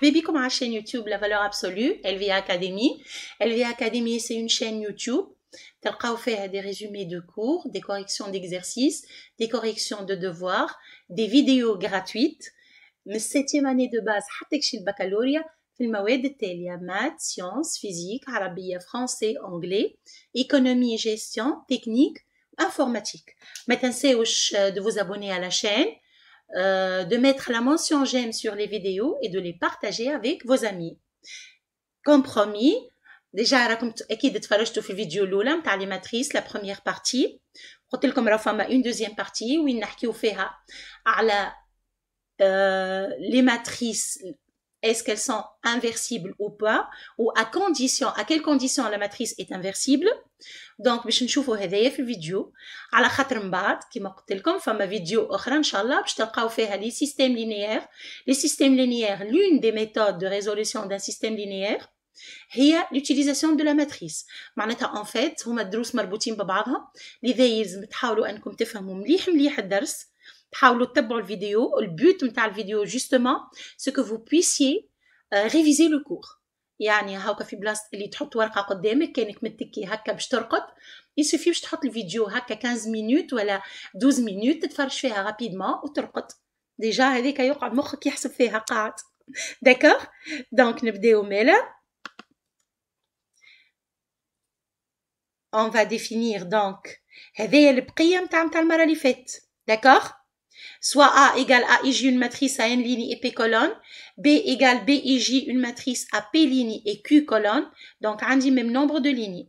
مرحبا بكم على chaîne YouTube La Valeur Absolue LVA Academy. LVA Academy, c'est une chaîne YouTube. تلقاو فيها des résumés de cours, des corrections d'exercices, des corrections de devoirs, des vidéos gratuites. من السيتيام année de base حتى كشي البكالوريا في المواد التالية: maths, sciences, physique, عربية, français, anglais, économie, gestion, technique, informatique. ما تنساوش de vous abonner à la chaîne, de mettre la mention j'aime sur les vidéos et de les partager avec vos amis. Comme promis, déjà راكم اكيد تفرجتوا في الفيديو الاولى نتاع لي ماتريس لا بروميير بارتي. قلت لكم راه فما اون دوزيام بارتي وين نحكيو فيها على les matrices, est-ce qu'elles sont inversibles ou pas, ou à quelle condition la matrice est inversible. Donc باش نشوفوا هذايا في الفيديو على خاطر من بعد كيما قلت لكم فما فيديو اخرى ان شاء الله باش تلقاو فيها لي سيستيم لينيير. لي سيستيم لينيير l'une des méthodes de résolution d'un système linéaire هي l'utilisation de la matrice. معناتها en fait هما الدروس مربوطين ببعضها، لذا يلزم تحاولوا انكم تفهموا مليح الدرس، تحاولوا تتبعوا الفيديو. البوت نتاع الفيديو justement c'est que vous puissiez réviser le cours. يعني هاكا في بلاصه اللي تحط ورقه قدامك كانك متكي هكا باش ترقد، يسوفي باش تحط الفيديو هكا 15 مينوت ولا 12 مينوت تتفرج فيها رابيدمون وترقد. ديجا هذيك يقعد مخك يحسب فيها قاعد. داكوغ دونك نبداو مالا. on va définir donc هذايا البقيه نتاع المره اللي فات. داكوغ soit A égale AIJ une matrice à N lignes et P colonnes, B égale BIJ une matrice à P lignes et Q colonnes, donc on dit même nombre de lignes.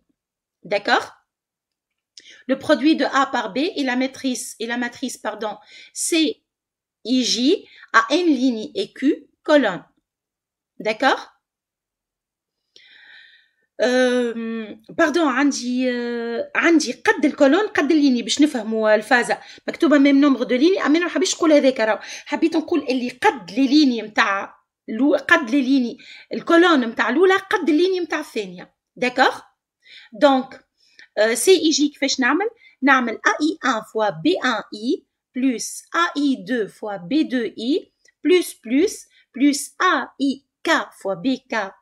D'accord? Le produit de A par B et la matrice CIJ à N lignes et Q colonnes. D'accord? باردون عندي قد الكولون قد الليني باش نفهموا الفازه مكتوبه ميم نومبر دو ليني. اما ما حبيتش نقول هذاك، راه حبيت نقول اللي قد لي ليني نتاع قد لي ليني الكولون نتاع الاولى قد الليني نتاع الثانيه. داكوغ دونك سي اي جي كيفاش نعمل ا اي 1 فوا بي 1 اي بلس ا اي 2 فوا بي 2 اي بلس ا اي ك فوا بي ك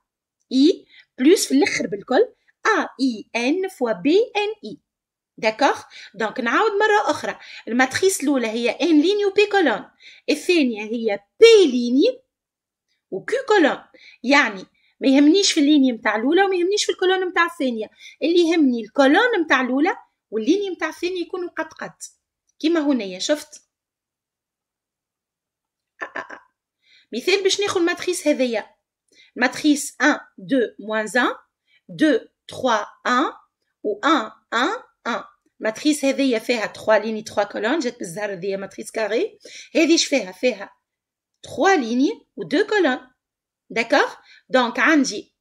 اي plus في الاخر بالكل AIN fois BNI. داكوغ دونك نعاود مره اخرى. الماتريس الاولى هي N ليني و P كولون، الثانيه هي P ليني و Q كولون. يعني ما يهمنيش في الليني نتاع الاولى وما يهمنيش في الكولون نتاع الثانيه، اللي يهمني الكولون نتاع الاولى والليني نتاع الثانيه يكونوا قد كيما هنايا. شفت مثال باش ناخذ الماتريس هذيا. Matrice 1, 2, moins 1, 2, 3, 1, ou 1, 1, 1. Matrice هذه فيها 3 lignes 3 colonnes. جات بالزهر هذه matrice carré. هذه فيها 3 lignes و 2 colonnes. D'accord? Donc عندي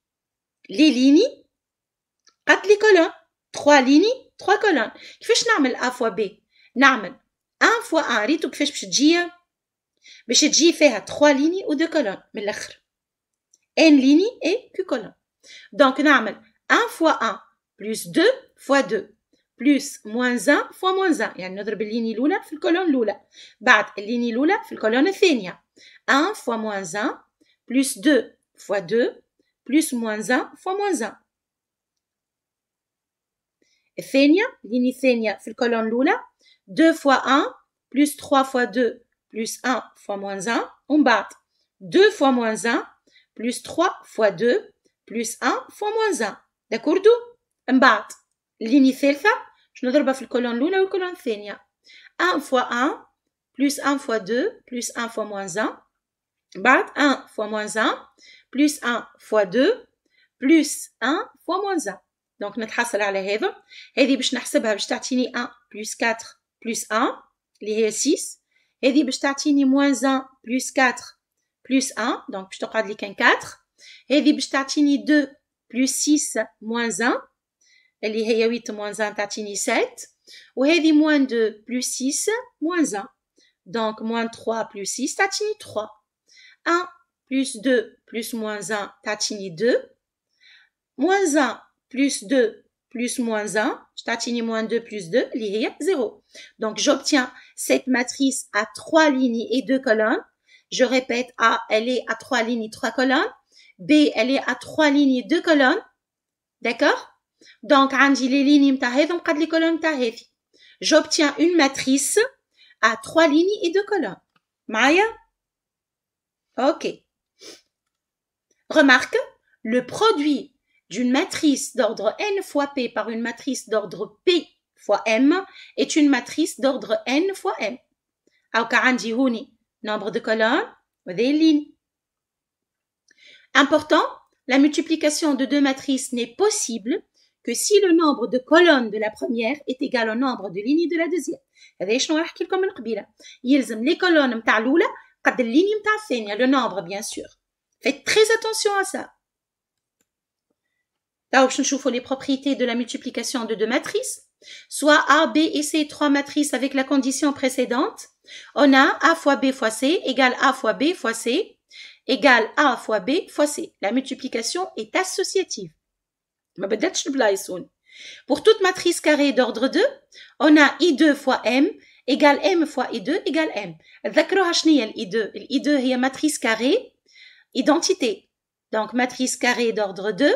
les lignes قد les colonnes. 3 lignes 3 colonnes. كيفاش نعمل A fois B؟ نعمل 1 fois 1. ريتو كيفاش باش تجي فيها 3 lignes و 2 colonnes من الاخر. N lignes et Q colonnes. Donc, نعمل 1 fois 1 plus 2 fois 2 plus moins 1 fois moins 1. يعني نضرب الليني الأولى في الكولون الأولى بعد الليني الأولى في الكولون الثانية. 1 fois moins 1 plus 2 fois 2 plus moins 1 fois moins 1. الثانية الليني الثانية في الكولون الأولى 2 fois 1 plus 3 fois 2 plus 1 fois moins 1. ومن بعد 2 fois moins 1 plus 3 fois 2 plus 1 fois moins 1. داكوردو؟ من بعد الليني الثالثة باش نضربها في الكولون الأولى والكولون الثانية. 1 fois 1 plus 1 fois 2 plus 1 fois moins 1. بعد 1 fois moins 1 plus 1 fois 2 plus 1 fois moins 1. دونك نتحصل على هذا. هذه باش نحسبها باش تعطيني 1 plus 4 plus 1 اللي هي 6. هذه باش تعطيني moins 1 plus 4 plus 1, donc باش تقعد لي كان 4. هذه باش تعطيني 2 plus 6 moins 1 اللي هي 8 moins 1 تعطيني 7. وهذه moins 2 plus 6 moins 1 donc moins 3 plus 6 تعطيني 3. 1 plus 2 plus moins 1 تعطيني 2. moins 1 plus 2 plus moins 1 تعطيني moins 2 plus 2 اللي هي 0. donc j'obtiens cette matrice à 3 lignes et 2 colonnes Je répète, A, elle est à 3 lignes et 3 colonnes. B, elle est à 3 lignes et 2 colonnes. D'accord? Donc, عندي les lignes متاع هذا ومقعد les colonnes متاع هذه. J'obtiens une matrice à 3 lignes et 2 colonnes. معايا? Ok. Remarque, le produit d'une matrice d'ordre n fois p par une matrice d'ordre p fois m est une matrice d'ordre n fois m. أو كعندي هوني nombre de colonnes وذي lignes. Important, la multiplication de deux matrices n'est possible que si le nombre de colonnes de la première est égal au nombre de lignes de la deuxième. هذا شنو راح نحكي لكم من قبيله. يلزم les colonnes متاع الأولى قد الليني متاع الثانية, le nombre bien sûr. Faites très attention à ça. Là, باش نشوفوا les propriétés de la multiplication de deux matrices. Soit A, B et C, trois matrices avec la condition précédente. On a A fois B fois C égale A fois B fois C égale A fois B fois C. La multiplication est associative. Pour toute matrice carrée d'ordre 2, on a I2 fois M égale M fois I2 égale M. ذكروها شنو هي I2? I2 هي matrice carrée identité. Donc matrice carrée d'ordre 2,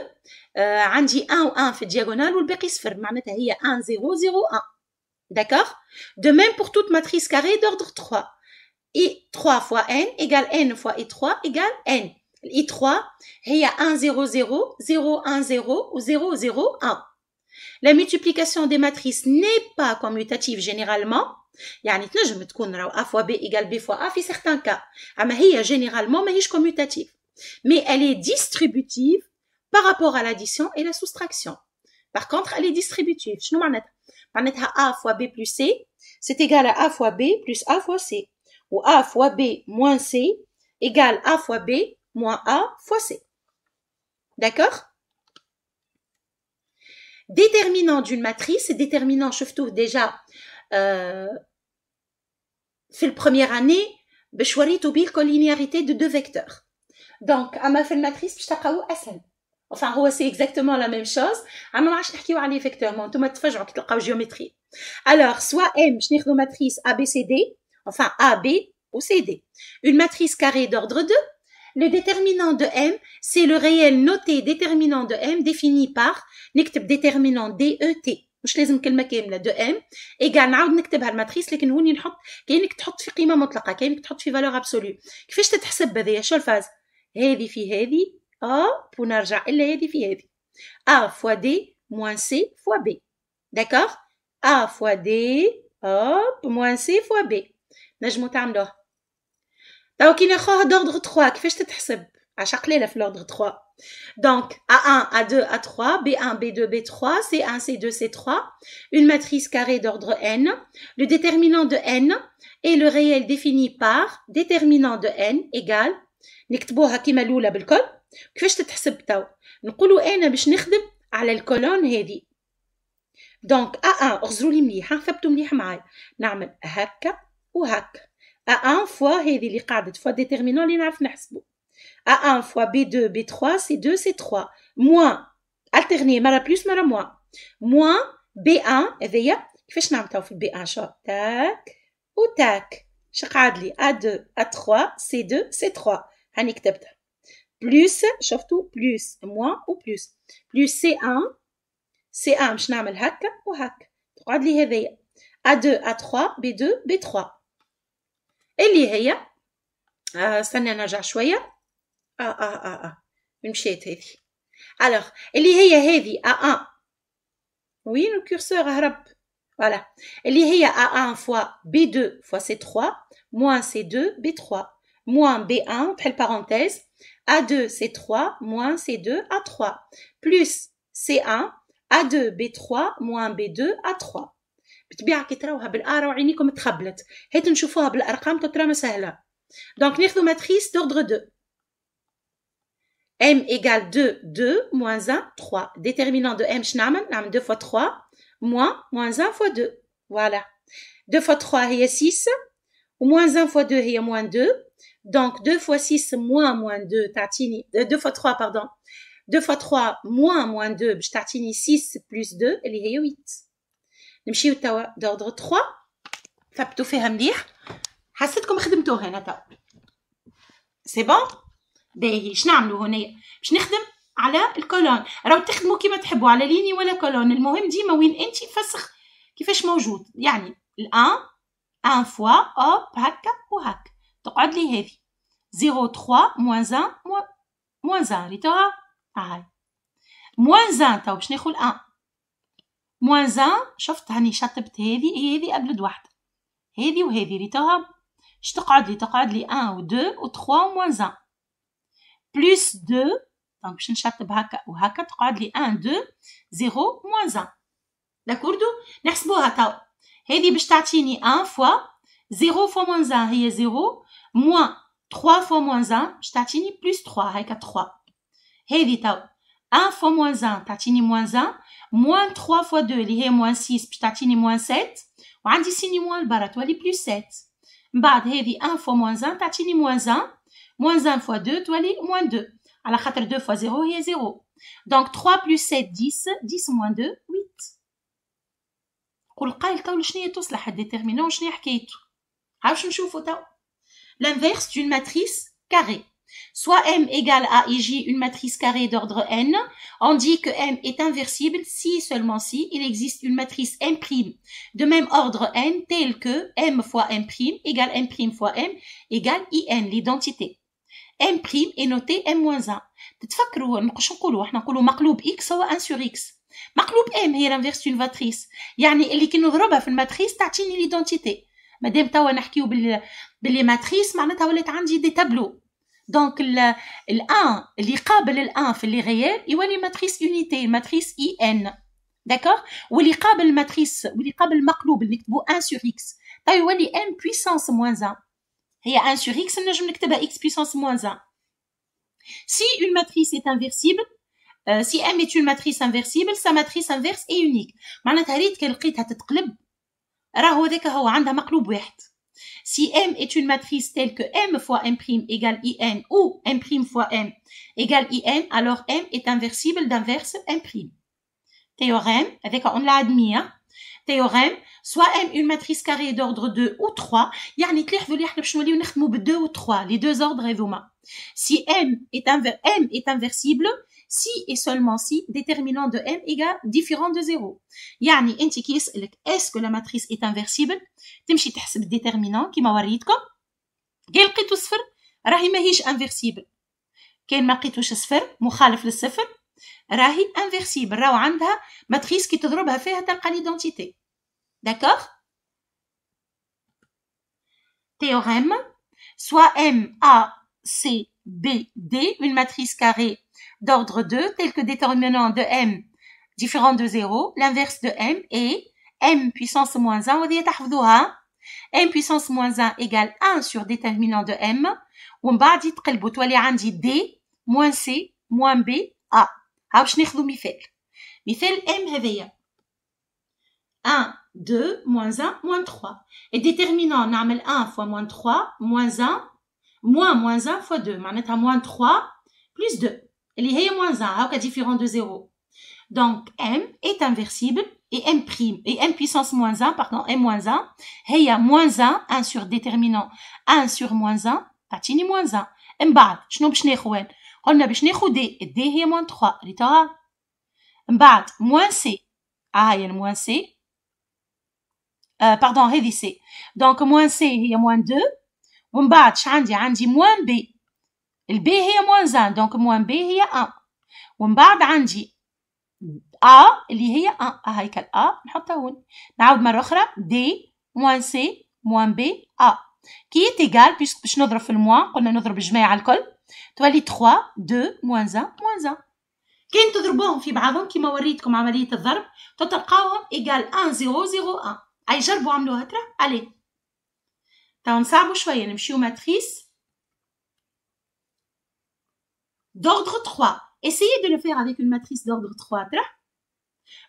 عندي 1 و 1 في الdiagonale والباقي صفر, معناتها هي 1 0 0 1. D'accord? De même pour toute matrice carrée d'ordre 3. I3 fois N égale N fois I3 égale N. I3 هي 1 0 0 0 1 0 ou 0 0 1. La multiplication des matrices n'est pas commutative généralement. يعني تنجم تكون راهو A fois B égale B fois A في certains cas. أما هي généralement ماهيش commutative. Mais elle est distributive par rapport à l'addition et la soustraction. Par contre, elle est distributive. شنو معناتها؟ معناتها A fois B plus C, c'est égal à A fois B plus A fois C. Ou A fois B moins C égale A fois B moins A fois C. D'accord? Déterminant d'une matrice, déterminant, شفتوه déjà في première année, باش وريتو بيه collinéarité de deux vecteurs. Donc, أما في الماتريس باش تلقاوه أسهل. Enfin, هو c'est exactement la même chose. أما ما عادش نحكيو على les vecteurs, ما انتوما تفاجئوا كي تلقاو géométrie. Alors, soit M, باش ناخذو matrice A, B, C, D, enfin A, B ou C, D. Une matrice carrée d'ordre 2. Le déterminant de M, c'est le réel noté déterminant de M défini par نكتب déterminant DET. مش لازم كلمة كاملة de M égal نعاود نكتبها الماتريس لكن هوني نحط كأنك تحط في قيمة مطلقة كأنك تحط في valeur absolue. كيفاش تتحسب هذه؟ شو الفاز؟ هذه في هذه A ونرجع إلا هذه في هذه. A fois D moins C fois B. D'accord? A fois D hop moins C fois B. نجمو تعملوها. Donc, il y a d'ordre 3. Qu'est-ce que tu fais? À chaque ligne, il y a l'ordre 3. Donc, A1, A2, A3, B1, B2, B3, C1, C2, C3. Une matrice carrée d'ordre n. Le déterminant de n est le réel défini par déterminant de n égale. نكتبوها كيما الأولى بالكل. كيفاش تتحسب تو؟ نقولوا أنا باش نخدم على الكولون هذه. Donc, A1, اغزروا لي مليح، ثبتوا مليح معايا. نعمل هكا وهكا. A1 fois هذه اللي قاعدة fois déterminant اللي نعرف نحسبه. A1 fois B2 B3 C2 C3 moins alterner مرة plus مرة moins moins B1 هذيا كيفاش نعمل في B1 شو تاك وتاك شو قاعد لي A2 A3 C2 C3 هاني كتبتها plus شفتوا plus moins و plus plus C1 باش نعمل هكا وهكا تقعد لي هذيا A2 A3 B2 B3 اللي هي استنى نرجع شوية مشيت هذه alors اللي هي هذه A1 وين الكورسور هرب voilà اللي هي A1 fois B2 fois C3 moins C2 B3 moins B1 بحال parenthèse A2 C3 moins C2 A3 plus C1 A2 B3 moins B2 A3 بطبيعة كي تراوها بالآرة وعينيكم تخبلت هيت نشوفوها بالأرقام تترى سهلة donc ناخذو matrice d'ordre 2 M égale 2 2 moins 1 3 déterminant de M نعمل 2 fois 3 moins 1 fois 2 voilà 2 fois 3 هي 6 و moins 1 fois 2 هي moins 2 donc 2 fois 6 moins 2 تعطيني 2 fois 3 pardon 2 fois 3 moins 2 باش تعطيني 6 plus 2 اللي هي 8 نمشيو توا d'ordre 3 ثبتوا فيها مليح حسيتكم خدمتوها هنا توا سي بون؟ باهي شنو نعملو هنايا؟ باش نخدم على الكولون، راهو تخدموا كيما تحبوا على ليني ولا كولون، المهم ديما وين انت فسخ كيفاش موجود، يعني الان ان فوا اوب هكا وهكا، تقعد لي هذه 0 3 موان 1 موان 1 ريتوها هاي موان 1 تو باش ناخذ الان موان 1 شفت هاني شطبت هذه قبل واحده هذه وهذه ريتوها اش تقعد لي 1 و 2 و 3 وموان 1 بلس 2 دونك باش نشطب هكا وهكا تقعد لي 1 2 0 موان 1 داكوردو نحسبوها تو هذه باش تعطيني 1 فوا 0 فوا موان 1 هي 0 موان 3 فوا موان 1 باش تعطيني بلس 3 هكا 3 هذه تو 1 فوا موان 1 تعطيني موان 1 موان 3 فوا 2 اللي هي موان 6 باش تعطيني موان 7 وعندي سيني موان البرا تولي بلس 7 من بعد هذه 1 فوا موان 1 تعطيني موان 1 موان 1 فوا 2 تولي موان 2 على خاطر 2 فوا 0 هي 0 دونك 3 بلس 7 10 10 موان 2 8 قول قايل تو شنو هي تصلح الديترمينون شنو هي حكايته عاوش نشوفوا تو l'inverse d'une matrice carrée. Soit M égale à IJ, une matrice carrée d'ordre N, on dit que M est inversible si seulement si il existe une matrice M' de même ordre N telle que M fois M' égale M' fois M égale IN, l'identité. M' est noté M-1. تتفكروا شو نقولوا احنا نقولوا مقلوب X هو 1 sur X. مقلوب M هي l'inverse d'une matrice. يعني اللي كي نضربها في الماتريس تعطيني l'identité. مادام توا نحكيو باللي ماتريس معناتها ولات عندي دي تابلو دونك الان اللي قابل الان في اللي غيال يولي ماتريس يونيتي ماتريس اي ان داكوغ واللي قابل الماتريس واللي قابل المقلوب اللي نكتبو 1 sur x تا يولي m puissance moins 1 هي 1 sur x نجم نكتبها x puissance moins 1 si une matrice est inversible si m est une matrice inversible sa matrice inverse est unique معناتها ريت كي لقيتها تتقلب راهو ذاك هو عندها مقلوب واحد. Si M est une matrice telle que M fois M' égale IN ou M' fois M égale IN, alors M est inversible d'inverse M'. Théorème, avec on l'a admis, hein? Théorème, soit M une matrice carrée d'ordre 2 ou 3, يعني تلاحظوا اللي احنا باش نوليو نخدموا بال 2 و 3, les deux ordres هذوما. Si M est inversible, si et seulement si déterminant de M égale différent de 0. يعني انت كي يسألك est-ce que la matrice est inversible تمشي تحسب الديترمينون كيما وريتكم كي لقيتو صفر راهي ماهيش inversible كان ما لقيتوش صفر مخالف للصفر راهي inversible راهو عندها ماتريس كي تضربها فيها تلقى l'identité d'accord théorème soit M A C B D une matrice carrée d'ordre 2 tel que déterminant de M différent de 0, l'inverse de M est M puissance moins 1, وهذه تحفظوها M puissance moins 1 égale 1 sur déterminant de M ومن بعد يتقلبوا تولي عندي D moins C moins B A هاو باش ناخذوا مثال M هذيا 1 2 moins 1 moins 3 الديترمينون نعمل 1 fois moins 3 moins 1 moins 1 fois 2 معناتها moins 3 plus 2 اللي هي moins 1 هاكا différent de 0 donc M est inversible et M puissance moins 1 pardon M moins 1 هي moins 1 1 sur déterminant 1 sur moins 1 تعطيني moins 1 من بعد شنو باش ناخذ قلنا باش ناخذ D هي moins 3 ريتوها من بعد moins C هي moins C pardon هذه C donc moins C هي moins 2 ومن بعد عندي moins B البي هي moins 1 donc moins B هي 1 ومن بعد عندي A اللي هي 1 هيك ال A نحطها هون نعاود مرة أخرى D moins C moins B A كي تيغال باش نضرب في الموان قلنا نضرب الجماعة الكل تولي 3 2 moins 1 moins 1 كين تضربوهم في بعضهم كيما وريتكم عملية الضرب تلقاوهم إيجال 1 0 0 1 أي جربوا عملوها ترى عليه تاو نصعبوا شوية نمشيو ماتريس d'ordre 3 essayez de le faire avec une matrice d'ordre 3 ترى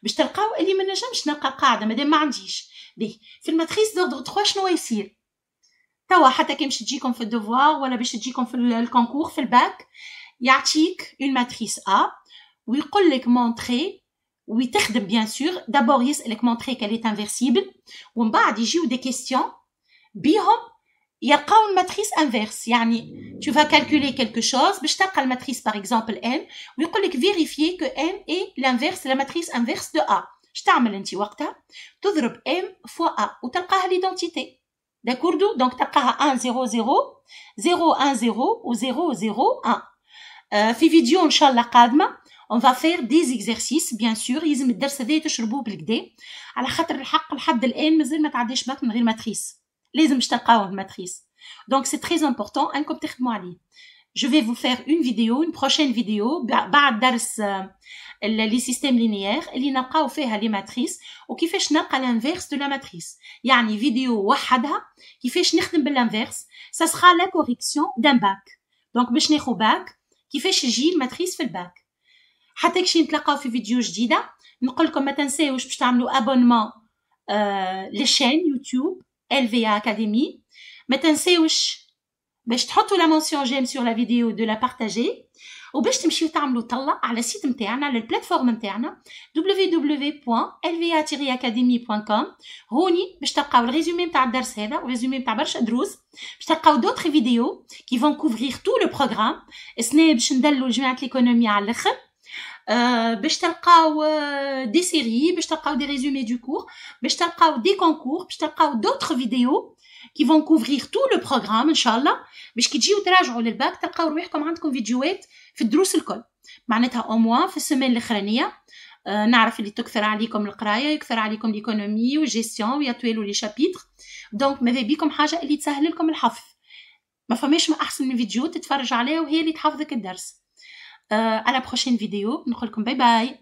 باش تلقاو اللي ما نجمش نلقى قاعده مادام ما عنديش به في الماتريس دوردر 3 شنو يصير توا حتى كي باش تجيكم في الدوفوار ولا باش تجيكم في الكونكور في الباك يعطيك اون ماتريس ا ويقول لك مونطري ويتخدم بيان سور دابور يسالك مونطري كال ايت انفيرسيبل ومن بعد يجيو دي كيستيون بيهم يلقاو الماتريس انفيرس. يعني tu vas calculer quelque chose باش تلقى الماتريس par exemple n ويقول لك vérifier que n est l'inverse la matrice inverse de a. اش تعمل انت وقتها؟ تضرب m fois a وتلقاها ليدونتيتي. داكوردو؟ دونك تلقاها 1 0 0 0 1 0 و 0 0 1. في فيديو ان شاء الله قادمه on va faire des exercices bien sûr. يلزم الدرس هذا تشربوه بالكدا على خاطر الحق لحد الان مازال ما تعديش باك من غير ماتريس. لازم باش تلقاوه الماتريس. Donc c'est très important انكم تخدموا عليه. Je vais vous faire une vidéo, une prochaine vidéo بعد درس les systèmes linéaires اللي نلقاو فيها les matrices وكيفاش نلقى l'inverse de la matrice. يعني فيديو وحدها كيفاش نخدم بالانفيرس. ça sera la correction d'un bac. donc باش ناخذ باك كيفاش يجي الماتريس في الباك. حتى كي نتلاقاو في فيديو جديده نقول لكم ما تنساوش باش تعملوا ابونمون للشين يوتيوب LVA Academy. ما تنساوش باش تحطوا لا مونسيون جيم سور لا فيديو دو لا بارطاجي وباش تمشيو تعملوا طلع على السيت نتاعنا على البلاتفورم نتاعنا www.lva-academy.com. هوني باش تلقاو الريزومي نتاع الدرس هذا والريزومي نتاع برشا دروس. باش تلقاو دوطخ فيديو كي فون كوفرير تو لو بروغرام. السنه باش ندلوا جماعه ليكونومي على الاخر. باش تلقاو دي سيري باش تلقاو دي ريزومي دو كور باش تلقاو دي كونكور باش تلقاو دوطخ فيديو qui vont couvrir tout le programme ان شاء الله باش كي تجيو تراجعوا للباك تلقاو روحكم عندكم فيديوهات في الدروس الكل. معناتها او موان في السيمين الاخرانيه نعرف اللي تكثر عليكم القرايه يكثر عليكم ليكونومي وجيستيون ويطولوا لي شابيتر. دونك ماذا بيكم حاجه اللي تسهل لكم الحفظ. ما فماش ما احسن من فيديو تتفرج عليها وهي اللي تحفظك الدرس. على بروشين فيديو نقول لكم باي باي.